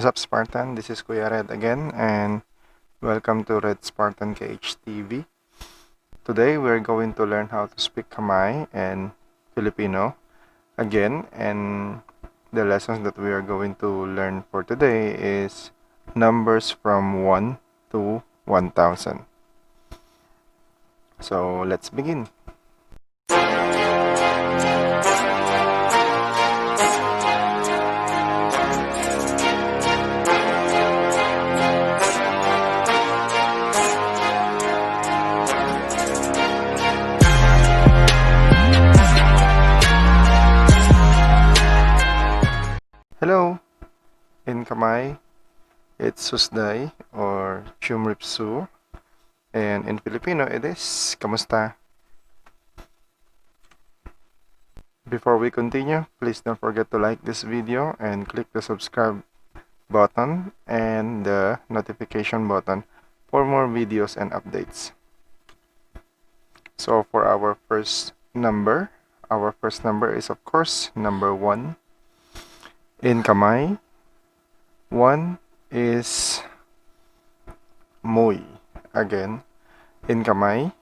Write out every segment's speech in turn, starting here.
What's up, Spartan? This is Kuya Red again, and welcome to Red Spartan KH TV. Today, we're going to learn how to speak Khmer and Filipino again, and the lessons that we are going to learn for today is numbers from 1 to 1,000. So, let's begin. Hello! In Khmer, it's Susday or Chumripsu, and in Filipino, it is Kamusta. Before we continue, please don't forget to like this video and click the subscribe button and the notification button for more videos and updates. So for our first number is of course number 1. In Khmer, 1 is muy. Again, in Khmer,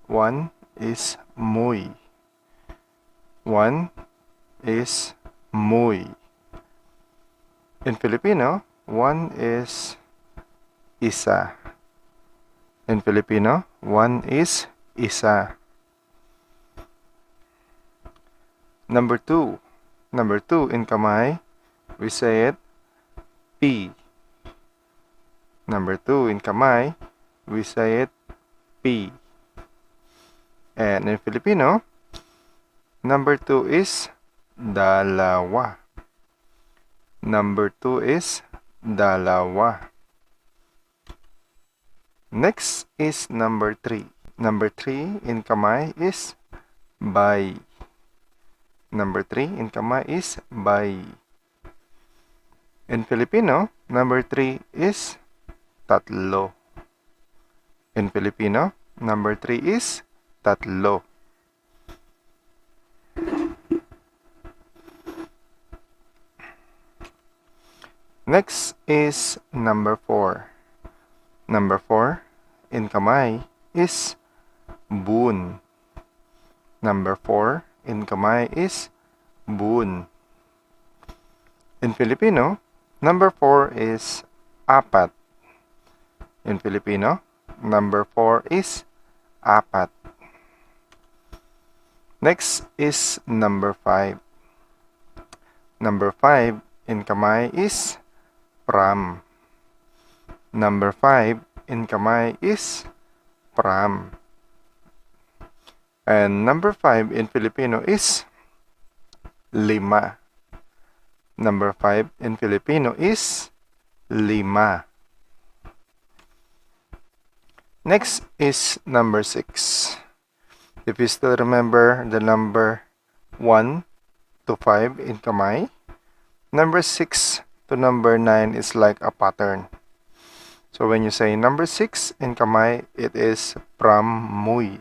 1 is muy. 1 is muy. In Filipino, 1 is isa. In Filipino, 1 is isa. Number 2 in Khmer, we say it P. Number 2 in Khmer, we say it P. And in Filipino, number 2 is dalawa. Number 2 is dalawa. Next is number 3. Number 3 in Khmer is bay. Number 3 in Khmer is bay. In Filipino, number 3 is tatlo. In Filipino, number 3 is tatlo. Next is number 4. Number 4 in Khmer is bun. Number 4 in Khmer is bun. In Filipino, number 4 is apat. In Filipino, number 4 is apat. Next is number 5. Number 5 in Khmer is pram. Number 5 in Khmer is pram. And number 5 in Filipino is lima. Number 5 in Filipino is lima. Next is number 6. If you still remember the number 1 to 5 in Khmer, number 6 to number 9 is like a pattern. So when you say number 6 in Khmer, it is pram muy.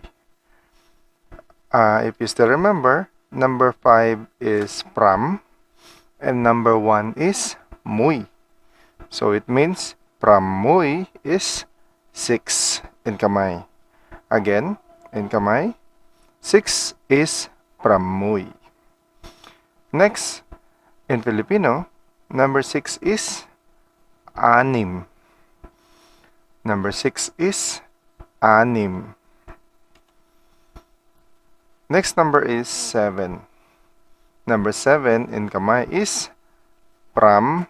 If you still remember, number 5 is pram and number 1 is muy. So it means pram muy is 6 in Khmer. Again, in Khmer, 6 is pram muy. Next, in Filipino, number 6 is anim. Number 6 is anim. Next number is 7. Number 7 in Khmer is pram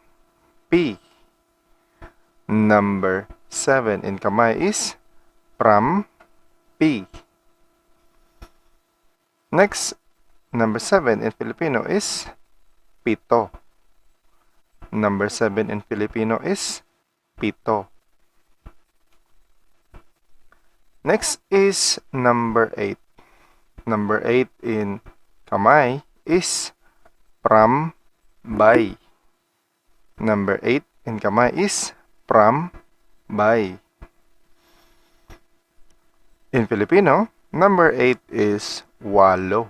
pi. Number 7 in Khmer is pram pi. Next, number 7 in Filipino is pito. Number 7 in Filipino is pito. Next is number 8. Number 8 in Khmer is pram bay. Number 8 in Khmer is pram bay. In Filipino, number 8 is walo.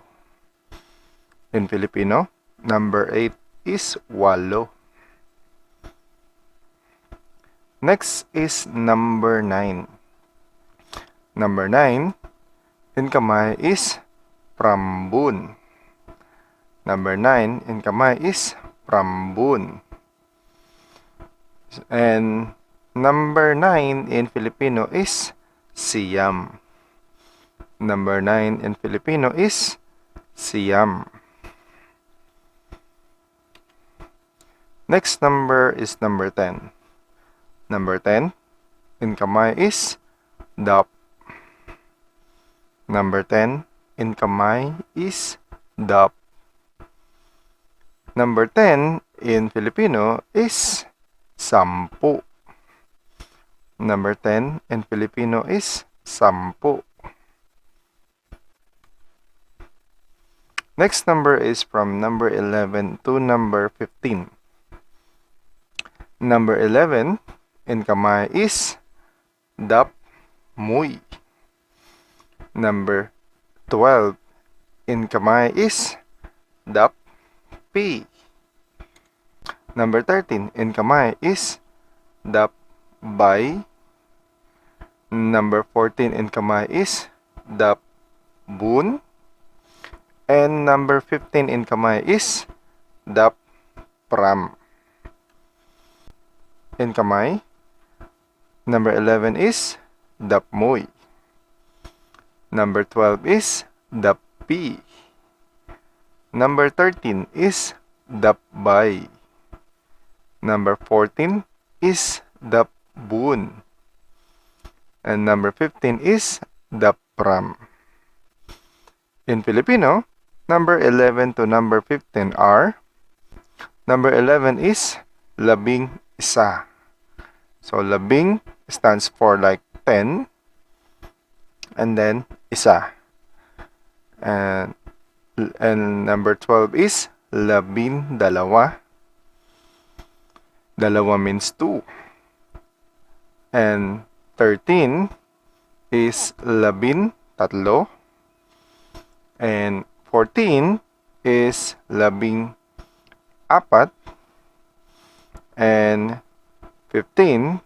In Filipino, number 8 is walo. Next is number 9. Number 9 in kamay is prambun. Number 9 in kamay is prambun. And number 9 in Filipino is siyam. Number 9 in Filipino is siyam. Next number is number 10. Number 10 in kamay is dap. Number 10 in kamay is dap. Number 10 in Filipino is sampu. Number 10 in Filipino is sampu. Next number is from number 11 to number 15. Number 11 in kamay is dap muy. Number 12 in kamay is dap pi. Number 13 in kamay is dap bay. Number 14 in kamay is dap bun. And number 15 in kamay is dap pram. In kamay, number 11 is dap muy. Number 12 is dap pi. Number 13 is dap bay. Number 14 is dap bun. And number 15 is dap pram. In Filipino, number 11 to number 15 are, number 11 is labing isa. So, labing stands for like 10. And then, isa. And number 12 is labing dalawa. Dalawa means 2. And 13 is labing tatlo. And 14 is labing apat. And 15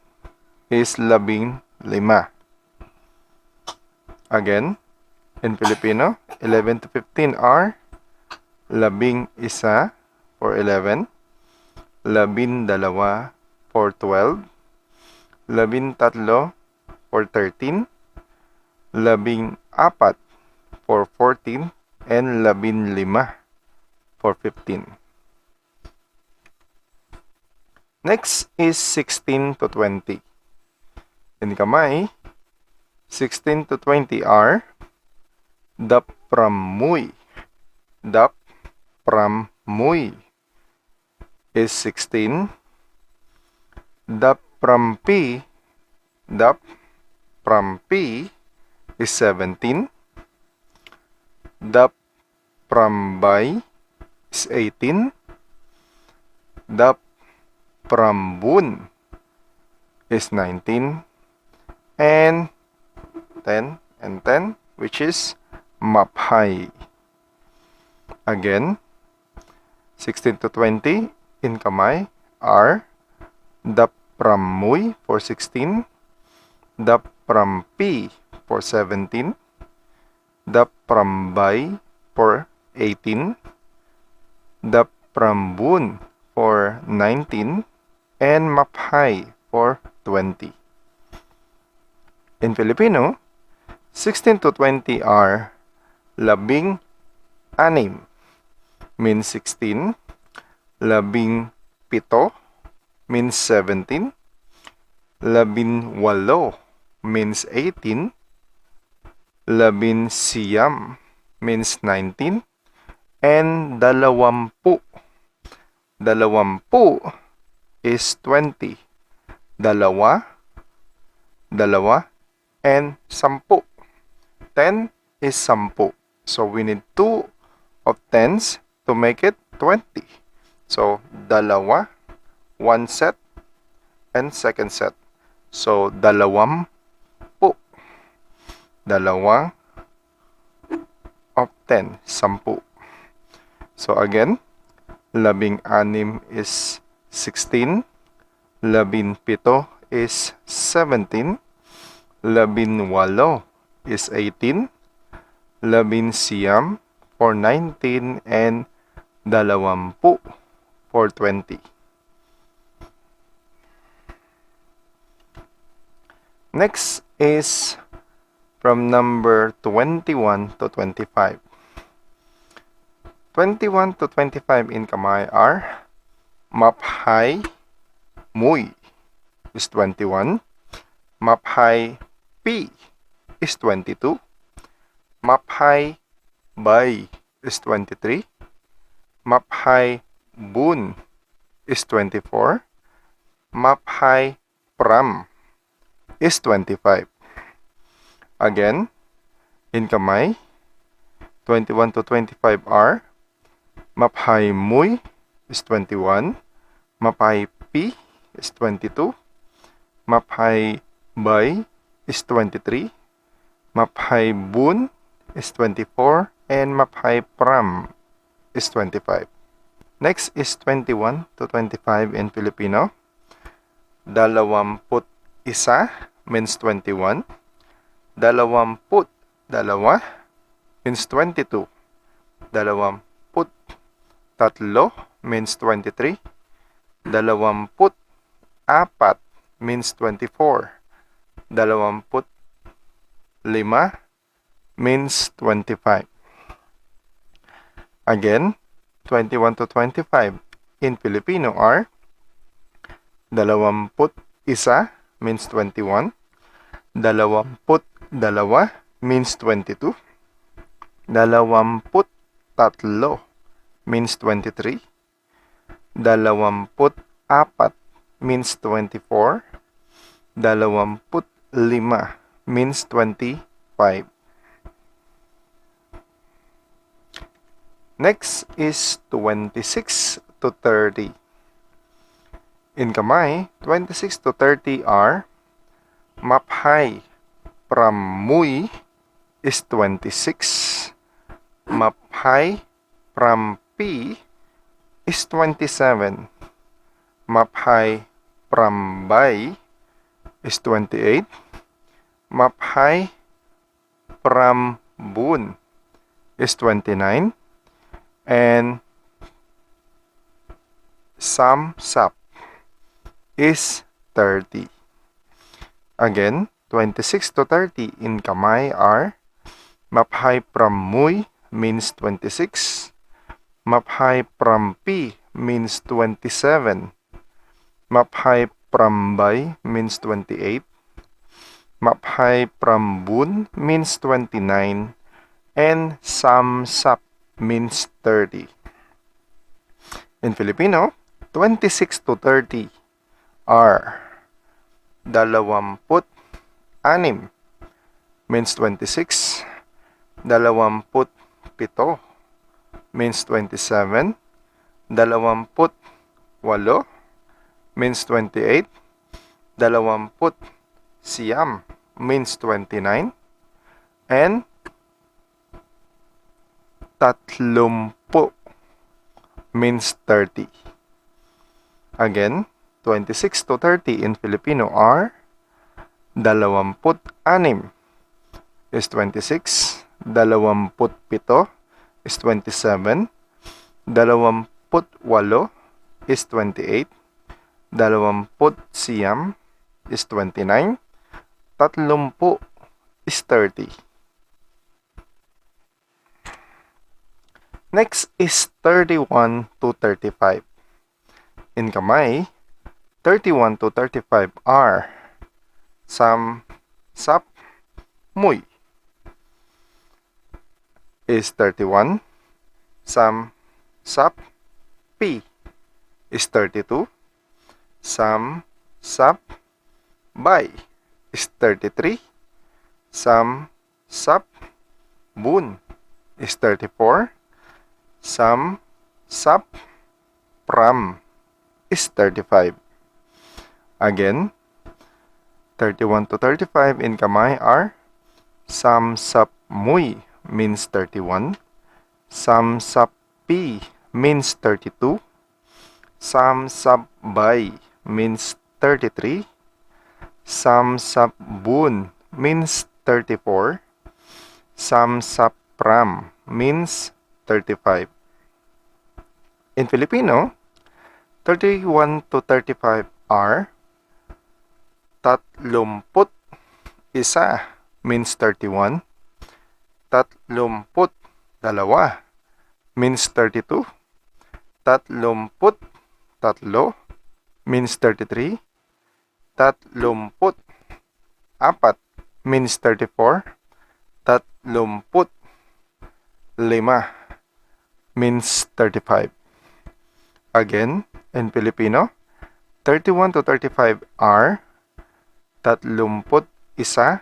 is labing lima. Again, in Filipino, 11 to 15 are labing isa for 11, labing dalawa for 12, labing tatlo for 13, labing apat for 14, and labing lima for 15. Next is 16 to 20. In kamay, 16 to 20 are dap pramuy. Dap pramuy is 16. Dap prampi. Dap prampi is 17. Dap prambay is 18. Dap prambun is 19. And 10 and 10, which is maphay. Again, 16 to 20 in kamay are dap pramuy for 16, dap prampi for 17, dap prambay for 18, dap prambun for 19, and maphay for 20. In Filipino, 16 to 20 are labing anim means 16, labing pito means 17, labing walo means 18, labing siyam means 19, and dalawampu. Dalawampu is 20. Dalawa, dalawa, and sampu. 10 is sampu. So we need 2 of 10s to make it 20. So dalawa, 1 set, and second set. So dalawampu. Dalawa of 10, sampu. So again, labing anim is 16, labing pito is 17. 18 is 18. 19 for 19 and 20 for 20. Next is from number 21 to 25. 21 to 25 in Kamay are Maphay Muy is 21. Maphay Pi is 22. Maphay Bay is 23. Maphay Bun is 24. Maphay Pram is 25. Again, in Kamay, 21 to 25 are Maphay Muy is 21. Maphay Pi is 22. Maphay Bay is 23. Maphay Bun is 24. And Maphay Pram is 25. Next is 21 to 25 in Filipino. 21 means 21. 22 means 22. 23 means 23. 24 means 24. 25 means 25. Again, 21 to 25 in Filipino are 21 means 21. 22 means 22. 23 means 23. 24 means 24. 25 means 25. Next is 26 to 30. In Kamay, 26 to 30 are Maphay Pramuy is 26. Maphay Prampi is 27. Maphay Prambay is 28. Maphay Prambun is 29. And Samsap is 30. Again, 26 to 30 in Kamay are Maphay Pramuy means 26. Maphay Prampi means 27. Maphay Prambay means 28. Maphay Prambun means 29. And Samsap means 30. In Filipino, 26 to 30 are 26 means 26. 27 means 27. 28 means 28. 29 means 29. And 30 means 30. Again, 26 to 30 in Filipino are 26 is 26. 27 is 27. 28 is 28. 29 is 29. 30 is 30. Next is 31 to 35. In Kamay, 31 to 35 are Samsap Muy is 31. Samsap Pi is 32. Samsap Bay is 33. Samsap Bun is 34. Samsap Pram is 35. Again, 31 to 35 in Kamay are Samsap Muy means 31. Samsap Pi means 32. Samsap Bay means 33. Samsapbun means 34. Samsapram means 35. In Filipino, 31 to 35 are tatlumput isa means 31. Tatlumput dalawa means 32. Tatlumput tatlo means 33. Tatlumput apat means 34. Tatlumput lima means 35. Again, in Filipino, 31 to 35 are tatlumput isa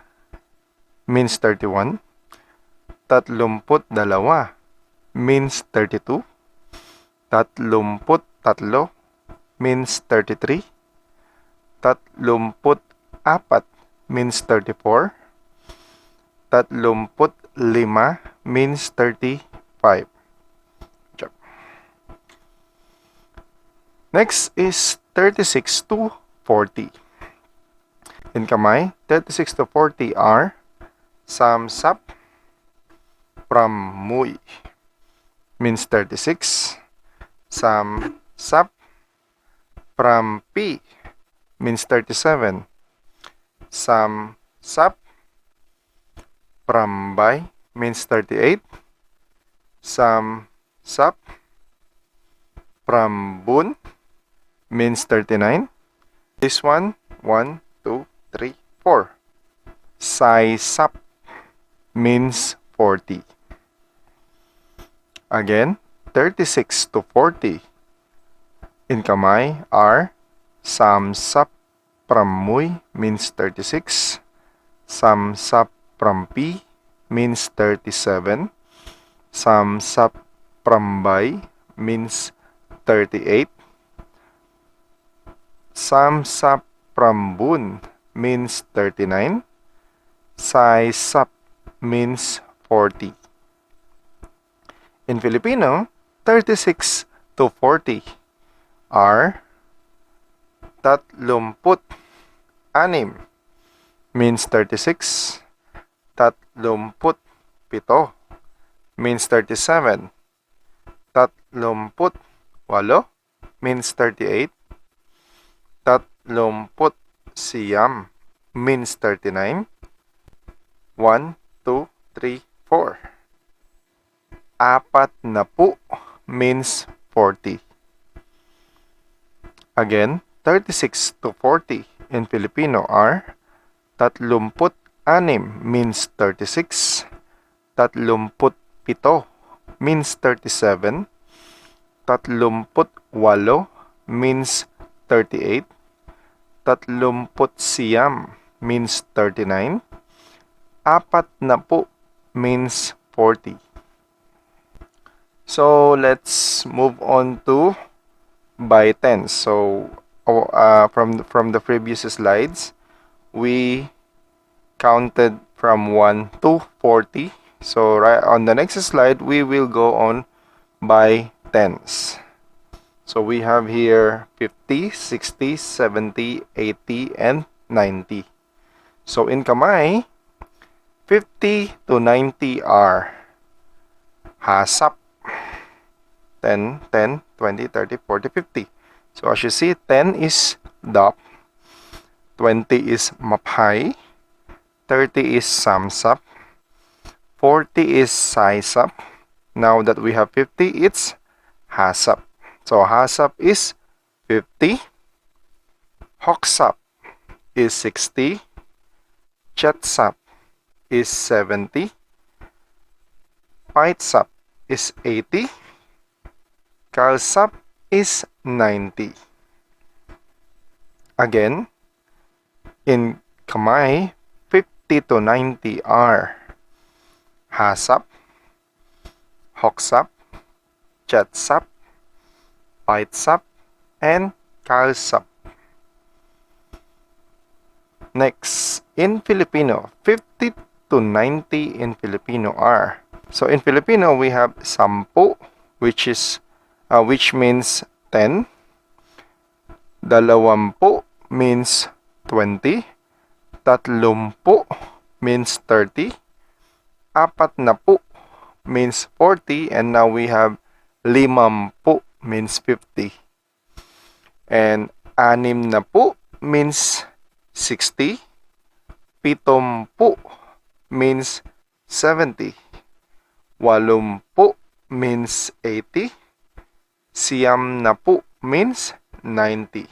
means 31. Tatlumput dalawa means 32. Tatlumput tatlo means 33. Tatlumput apat means 34. Tatlumput lima means 35. Next is 36 to 40. In kamay, 36 to 40 are samsap pramuy means 36. Samsap prampi means 37. Samsap prambay means 38. Samsap prambun means 39. This one, 1, 2, 3, 4. Saisap means 40. Again, 36 to 40 in kamay are samsap pramuy means 36. Samsap prampi means 37. Samsap prambay means 38. Samsap prambun means 39. Saisap means 40. In Filipino, 36 to 40 are tatlumput anim means 36. Tatlumput pito means 37. Tatlumput walo means 38. Tatlumput siyam means 39. 1, 2, 3, 4. Apat na pu means 40. Again, 36 to 40 in Filipino are tatlumput anim means 36. Tatlumput pito means 37. Tatlumput walo means 38. Tatlumput siyam means 39. Apat na pu means 40. So let's move on to by tens. So from the previous slides, we counted from 1 to 40. So right on the next slide, we will go on by tens. So we have here 50, 60, 70, 80, and 90. So in kamay, 50 to 90 are hasap. 10, 10, 20, 30, 40, 50. So as you see, 10 is dap, 20 is maphay, 30 is samsap, 40 is saisap. Now that we have 50, it's hasap. So hasap is 50, hoksap is 60, chatsap is 70, paitsap is 80, kalsap is 90. Again, in kamay, 50 to 90 are hasap, hoksap, chatsap, paitsap, and kalsap. Next, in Filipino, 50 to 90 in Filipino are. So in Filipino, we have sampu, which means 10. Dalawampu means 20. Tatlumpu means 30. Apat na pu means 40. And now we have limampu means 50. And anim na pu means 60. Pitumpu means 70. Walumpu means 80. Siyam na pu means 90.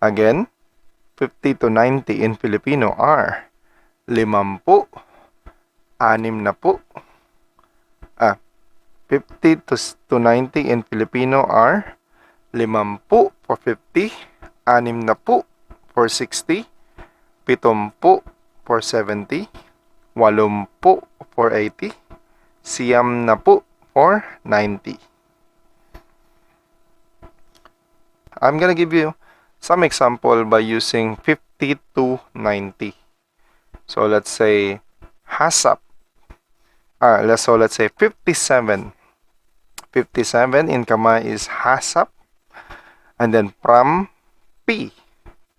Again, 50 to 90 in Filipino are limampu, anim na pu. 50 to 90 in Filipino are limampu for 50, anim na pu for 60, pitumpu for 70, walumpu for 80, siyam na pu for 90. I'm gonna give you some example by using 50 to 90. So let's say hasap. Let's say 57. 57 in kamay is hasap. And then pram P,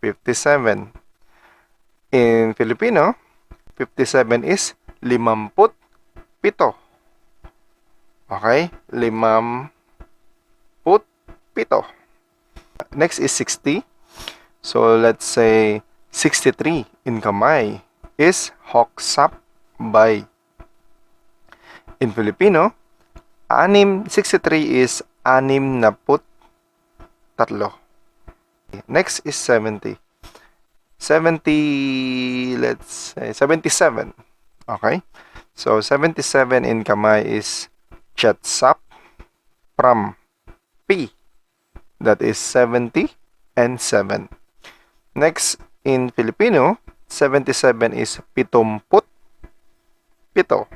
57. In Filipino, 57 is limamput pito. Okay? Limamput pito. Next is 60. So let's say 63 in kamay is hoksap bay. In Filipino, 63 is anim na put tatlo. Next is 70. 70, let's say 77. Okay? So 77 in kamay is chatsap pram P. That is 70 and 7. Next, in Filipino, 77 is pitumput pito.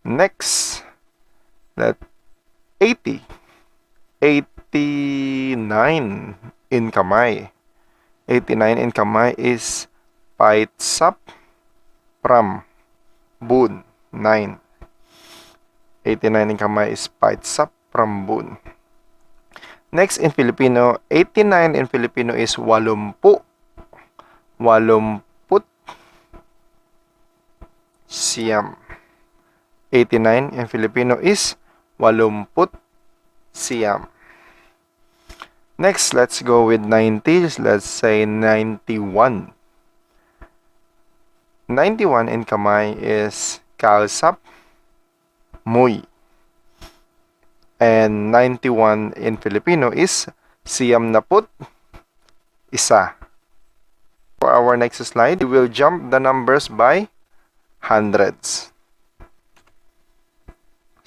Next, 80. 89 in kamay. 89 in kamay is paitsap pram bun 9. 89 in kamay is paitsap pram bun. Next in Filipino, 89 in Filipino is walumpu. Walumput siyam. 89 in Filipino is walumput siyam. Next, let's go with 90. Let's say 91. 91 in kamay is kalsap muy. And 91 in Filipino is siyam naput isa. For our next slide, we will jump the numbers by hundreds.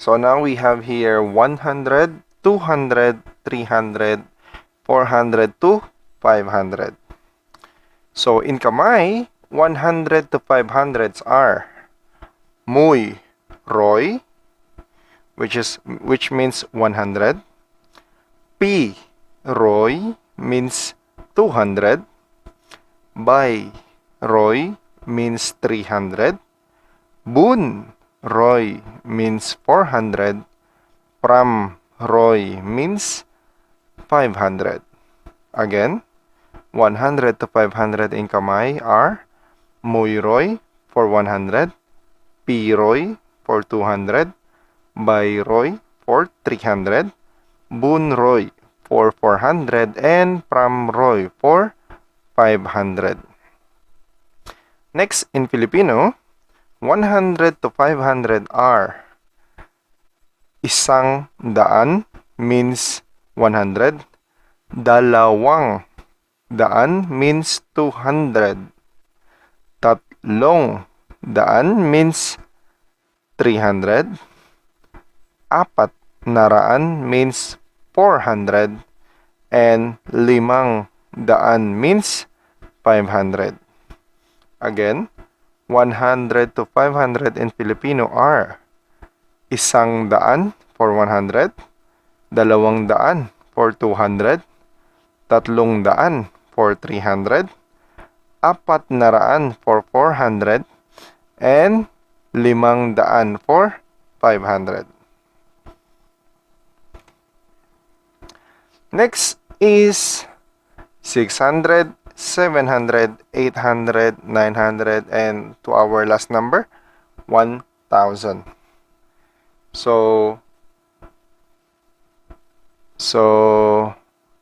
So now we have here 100, 200, 300, 400 to 500. So in kamay, 100 to 500s are muy roy, which means 100. P roy means 200. Bay roy means 300. Bun roy means 400. Pram roy means 500. Again, 100 to 500 in kamay are muy roy for 100, P roy for 200, Bay roy for 300, Bun roy for 400, and Pram roy for 500. Next, in Filipino, 100 to 500 are isang daan means 100, dalawang daan means 200, tatlong daan means 300, apat na raan means 400, and limang daan means 500. Again, 100 to 500 in Filipino are isang daan for 100, dalawang daan for 200, tatlong daan for 300, apat na raan for 400, and limang daan for 500. Next is 600, 700, 800, 900, and to our last number, 1,000. So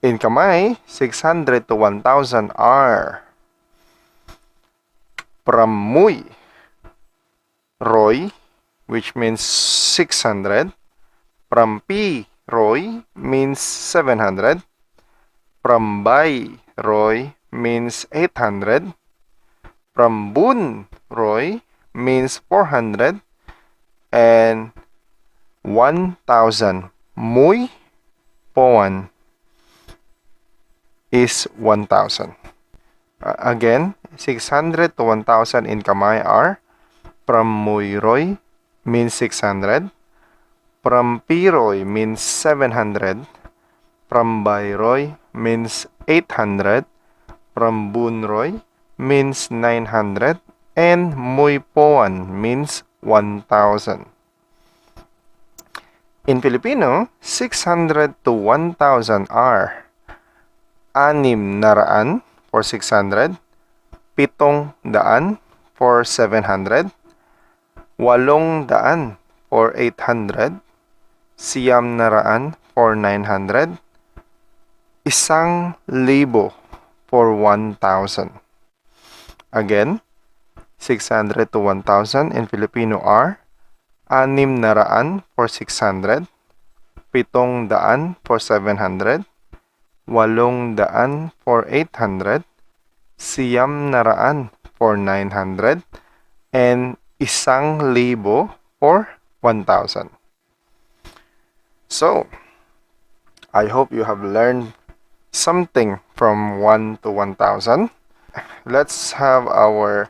in kamay, 600 to 1,000 are pramuy, roy, which means 600. Prampi, roy, means 700. Prambay, roy, means 800. Prambun, roy, means 400. And 1,000, muy poan, is 1,000. Again, 600 to 1,000 in kamay are Pramuyroy means 600. Prampiroy means 700. Prambayroy means 800. Prambunroy means 900. And Muypoan means 1,000. In Filipino, 600 to 1,000 are anim na raan for 600, 700 for 700, 800 for 800, 900 for 900, 1,000 for 1,000. Again, 600 to 1,000 in Filipino are anim na raan for 600, 700 for 700, 800 for 800, 900 for 900, and 1,000 for 1,000. So, I hope you have learned something from 1 to 1,000. Let's have our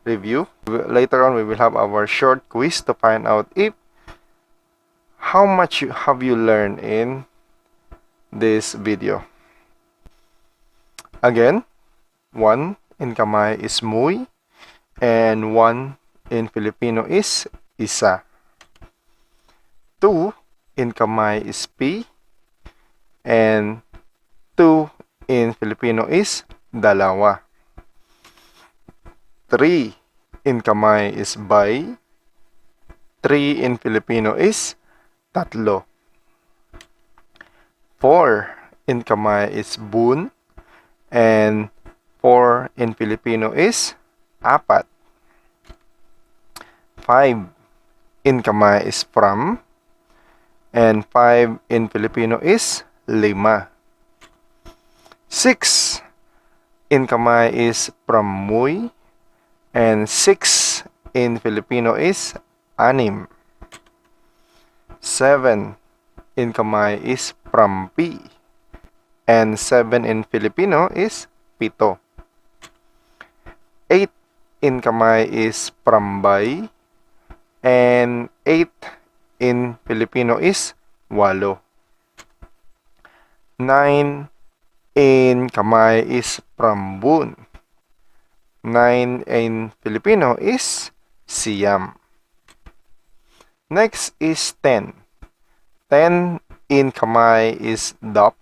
review. Later on, we will have our short quiz to find out if how much have you learned in this video. Again, 1 in kamay is muy, and 1 in Filipino is isa. 2 in kamay is pi, and 2 in Filipino is dalawa. 3 in kamay is bay, 3 in Filipino is tatlo. 4 in kamay is bun, and 4 in Filipino is apat. 5 in kamay is from, and 5 in Filipino is lima. 6 in kamay is pramuy, and 6 in Filipino is anim. 7 in kamay is prampi, and 7 in Filipino is pito. 8 in kamay is prambay, and 8 in Filipino is walo. 9 in kamay is prambun. 9 in Filipino is siyam. Next is 10. 10 in kamay is dap,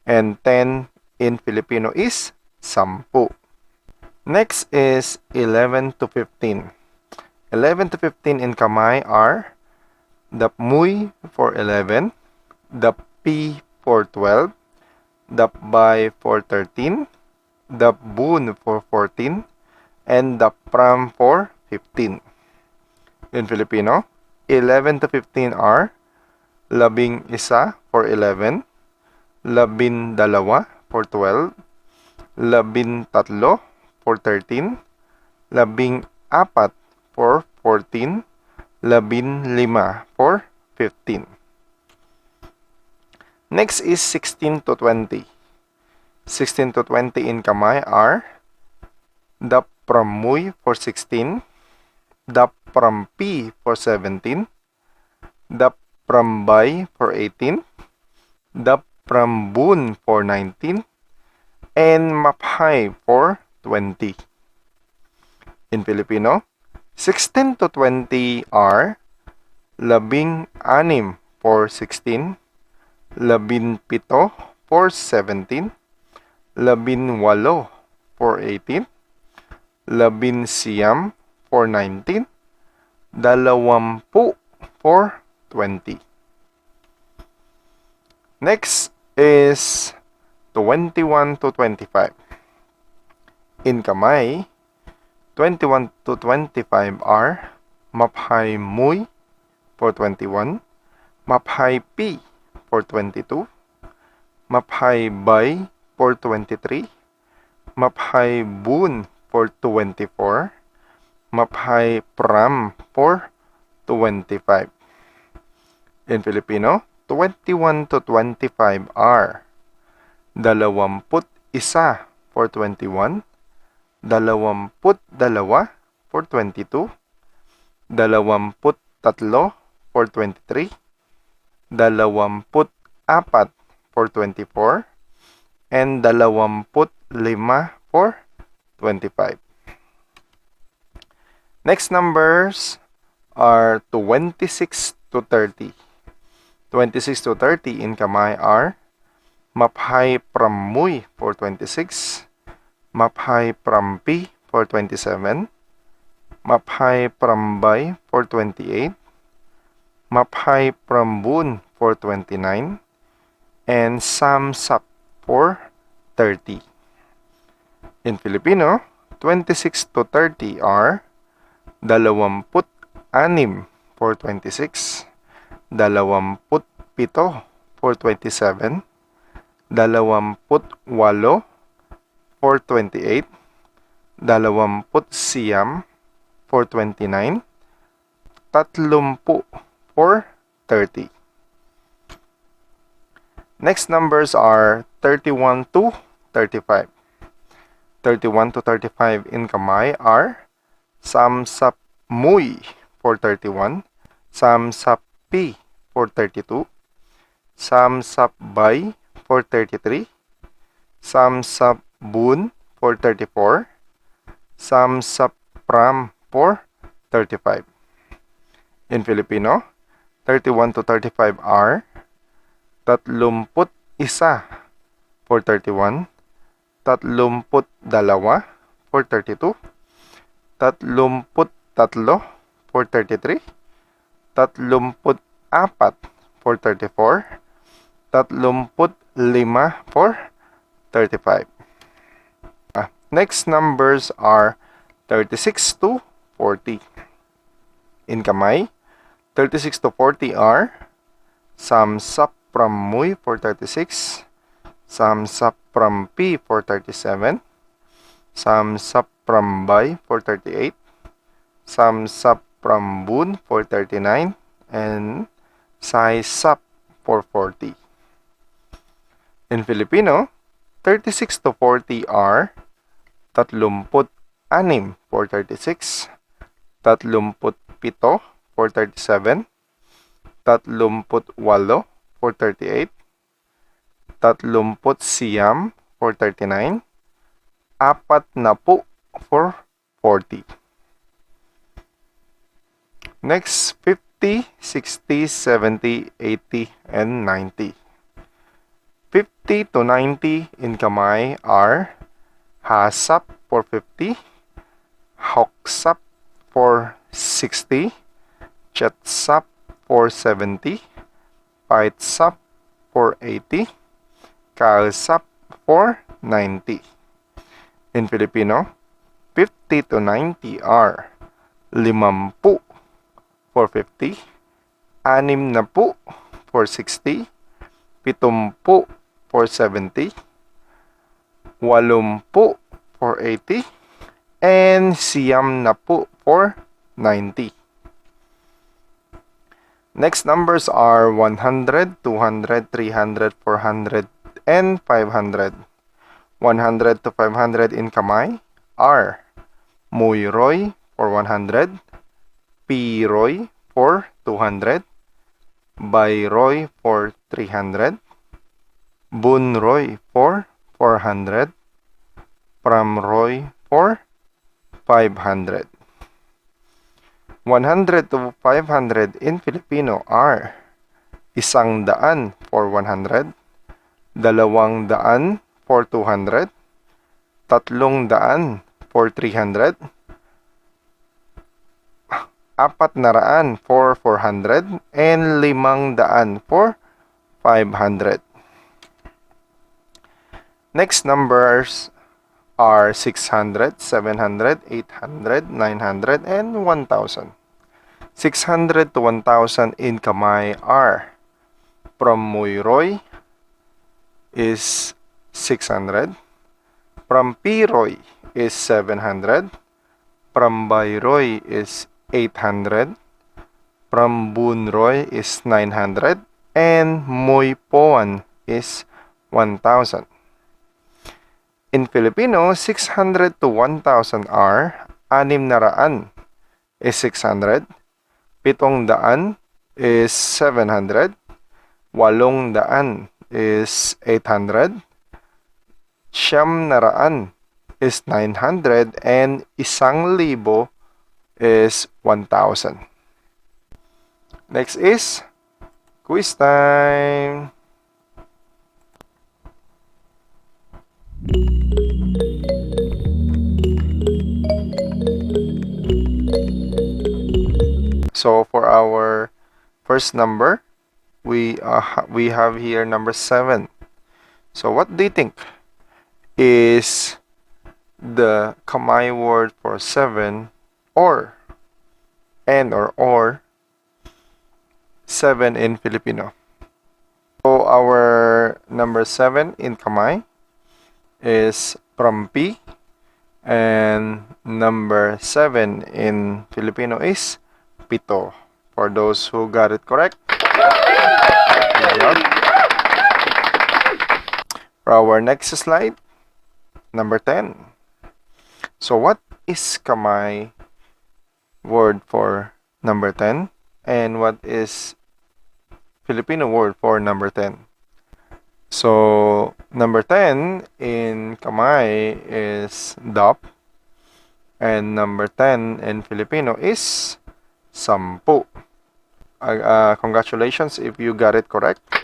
and 10 in Filipino is sampu. Next is 11 to 15. 11 to 15 in kamay are dapmuy for 11, dappi for 12, dapbay for 13, dapbun for 14, and dapram for 15. In Filipino, 11 to 15 are labing isa for 11, labing dalawa for 12, labing tatlo for 13, labing apat for 14, labing lima for 15. Next is 16 to 20. 16 to 20 in kamay are dapramuy for 16, daprampi for 17, daprambay for 18, daprambun for 19, and maphay for 20. In Filipino, 16 to 20 are labing anim for 16, labing pito for 17, 18 for 18, 19 for 19, 20 for 20. Next is 21 to 25. In kamay, 21 to 25 are maphay muy for 21, maphay pi for 22, maphay bay for 23, maphay bun for 24, maphay pram for 25. In Filipino, 21 to 25 are 21 for 21, 22 for 22, 23 for 23, 24 for 24, and 25 for 25. Next numbers are 26 to 30. 26 to 30 in kamay are maphay pramuy for 26, maphay prampi for 27, maphay prambay for 28, maphay prambun for 29, and samsap for 30. In Filipino, 26 to 30 are 26 for 26, 27 for 27, 28 for 28, 29 for 29, 30 for 30. Next numbers are 31 to 35. 31 to 35 in kamay are samsap muy for 31, samsap pi for 32, samsap bay for 33, samsap bun for 34, samsap pram for 35. In Filipino, 31 to 35 are 31 for 31, 32 for 32, 33 for 33, 34 for 34, 35 for 35. Next numbers are 36 to 40. In kamay, 36 to 40 are samsap pramuy for 36, samsap prampi for 37, samsap prambay for 38, samsap prambun for 39, and saysap for 40. In Filipino, 36 to 40 are 36 for 36, 37 for 37, 38 for 38, 39 for 39, 40 for 40. Next, 50, 60, 70, 80, and 90. 50 to 90 in kamay are hasap for 50, hoksap for 60, chatsap for 70, paitsap for 80, kalsap for 90. In Filipino, 50 to 90 are 50 for 50, 60 for 60, 70 for 70, 80 for 80, and 90 for 90. Next numbers are 100, 200, 300, 400, and 500. 100 to 500 in kamay are Muyroy for 100, Piroy for 200, Bayroy for 300, Bunroy for 400, Pramroy for 500. 100 to 500 in Filipino are 100 for 100, 200 for 200, 300 for 300, 400 for 400, and 500 for 500. Next numbers are 600, 700, 800, 900, and 1,000. 600 to 1,000 in kamay are from Moyroy is 600, from Piroy is 700, from Bayroy is 800, from Bunroy is 900, and Moypoan is 1,000. In Filipino, 600 to 1,000 are 600 is 600, 700 is 700, 800 is 800, 900 is 900, and 1,000 is 1,000. Next is quiz time. So for our first number, we have here number 7. So what do you think is the kamay word for 7 or 7 in Filipino? So our number 7 in kamay is prampi, and number 7 in Filipino is pito. For those who got it correct, good job. For our next slide, number 10. So what is kamay word for number 10, and what is Filipino word for number 10? So number 10 in kamay is dap, and number 10 in Filipino is 10. Congratulations if you got it correct. So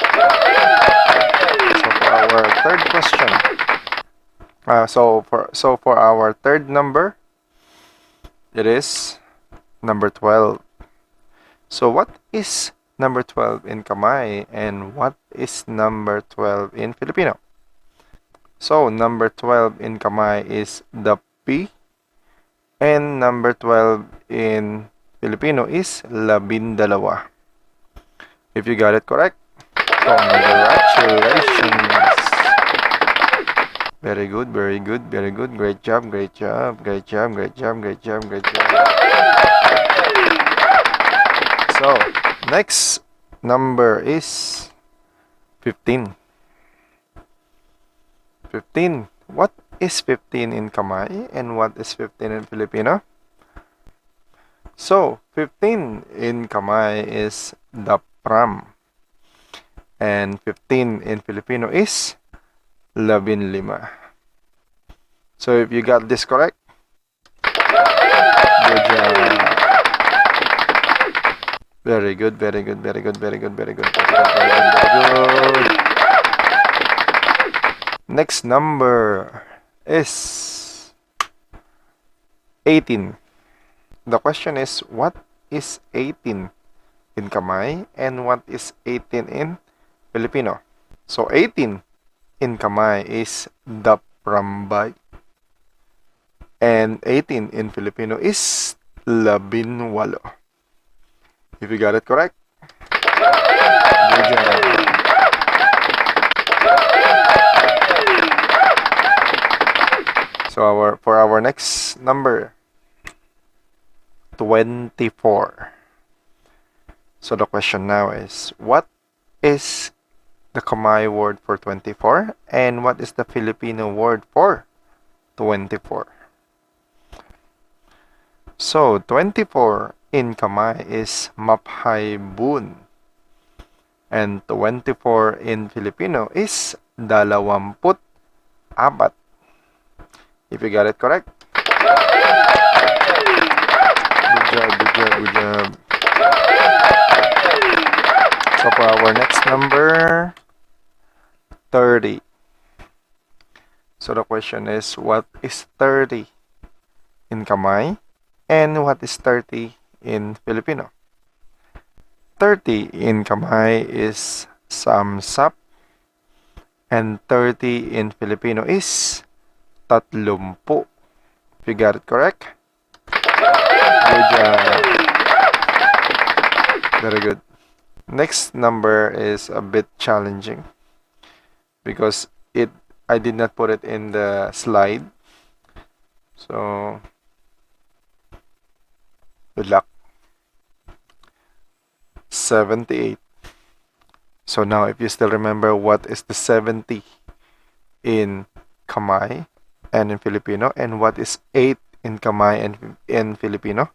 for our third question, so for our third number, it is number 12. So what is number 12 in kamay, and what is number 12 in Filipino? So number 12 in kamay is dapi, and number 12 in Filipino is 12. If you got it correct, congratulations. Very good, very good, very good. Great job, great job, great job, great job, great job, great job. So next number is 15. 15. What is 15 in kamay, and what is 15 in Filipino? So 15 in kamay is dapram, and 15 in Filipino is 15. So if you got this correct, good job. Very good, very good, very good, very good, very good, very good, very good, very good. Next number is 18. The question is, what is 18 in kamay, and what is 18 in Filipino? So 18 in kamay is daprambay, and 18 in Filipino is 18. If you got it correct, good job. So for our next number, 24. So the question now is, what is the kamay word for 24, and what is the Filipino word for 24? So 24 in kamay is maphaybun, and 24 in Filipino is 24. If you got it correct, good job, good job, good job. So for our next number, 30. So the question is, what is 30 in kamay and what is 30 in Filipino? 30 in kamay is samsap and 30 in Filipino is tatlumpu. If you got it correct? Good job. Very good. Next number is a bit challenging because I did not put it in the slide. So good luck. 78. So now if you still remember what is the 70 in kamay and in Filipino and what is 8 in kamay and in Filipino,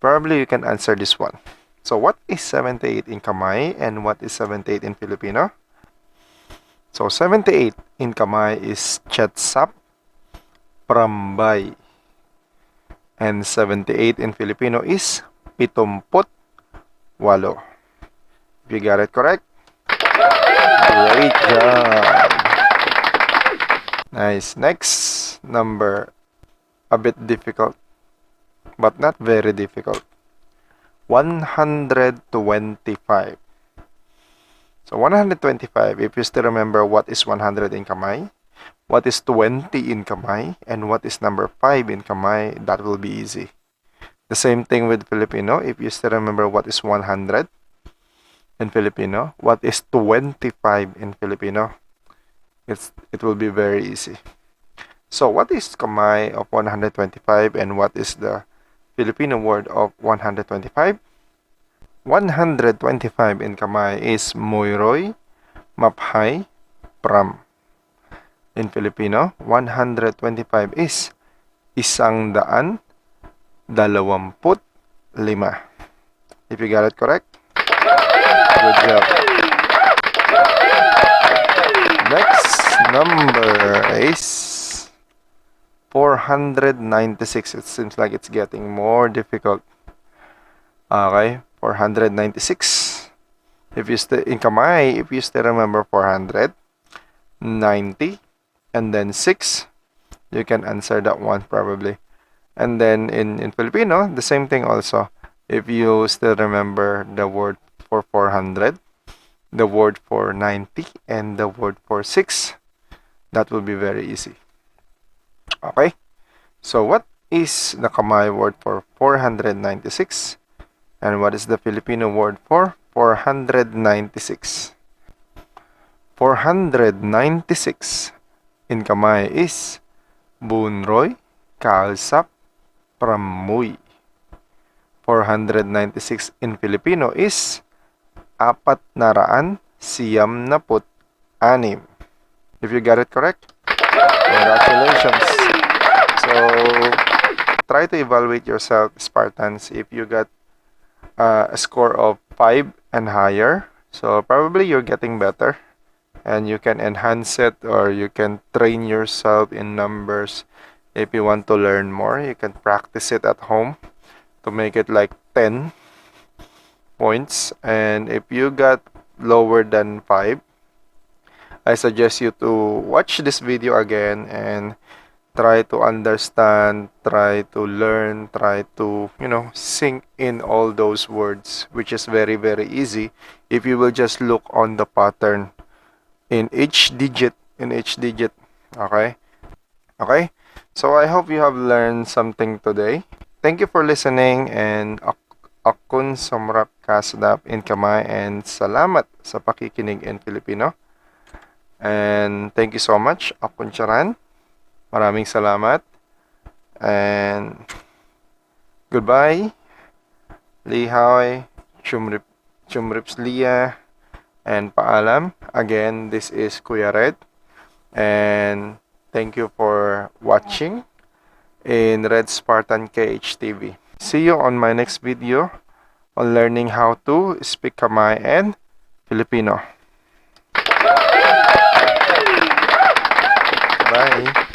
probably you can answer this one. So what is 78 in kamay and what is 78 in Filipino? So 78 in kamay is chetsap prambay. And 78 in Filipino is pitumput walo. If you got it correct, great job. Nice. Next number, a bit difficult, but not very difficult. 125. So 125, if you still remember what is 100 in kamay, what is 20 in kamay, and what is number 5 in kamay, that will be easy. The same thing with Filipino. If you still remember what is 100 in Filipino, what is 25 in Filipino, it will be very easy. So what is kamay of 125 and what is the Filipino word of 125? 125 in kamay is moyroy, maphay, pram. In Filipino, 125 is 125. If you got it correct, good job. Next number is 496. It seems like it's getting more difficult. Okay, 496. If you still in kamay, if you still remember 400, 90, and then 6, you can answer that one probably. And then in Filipino, the same thing also. If you still remember the word for 400, the word for 90, and the word for 6, that will be very easy. Okay? So what is the kamay word for 496? And what is the Filipino word for 496? 496 in kamay is bunroy, kalsap, pramuy. 496 in Filipino is 496. If you got it correct, congratulations. So try to evaluate yourself, Spartans, if you got a score of 5 and higher. So probably you're getting better and you can enhance it or you can train yourself in numbers. If you want to learn more, you can practice it at home to make it like 10 points. And if you got lower than 5, I suggest you to watch this video again and try to understand, try to learn, try to, sink in all those words, which is very, very easy if you will just look on the pattern in each digit, okay? Okay? So I hope you have learned something today. Thank you for listening and akun somrap kasdap in kamay and salamat sa pakikinig in Filipino. And thank you so much, akun charan. Maraming salamat. And goodbye. Lihaw, chumrips liya, and paalam. Again, this is Kuya Red. And thank you for watching in Red Spartan KHTV. See you on my next video on learning how to speak kamay and Filipino. Bye.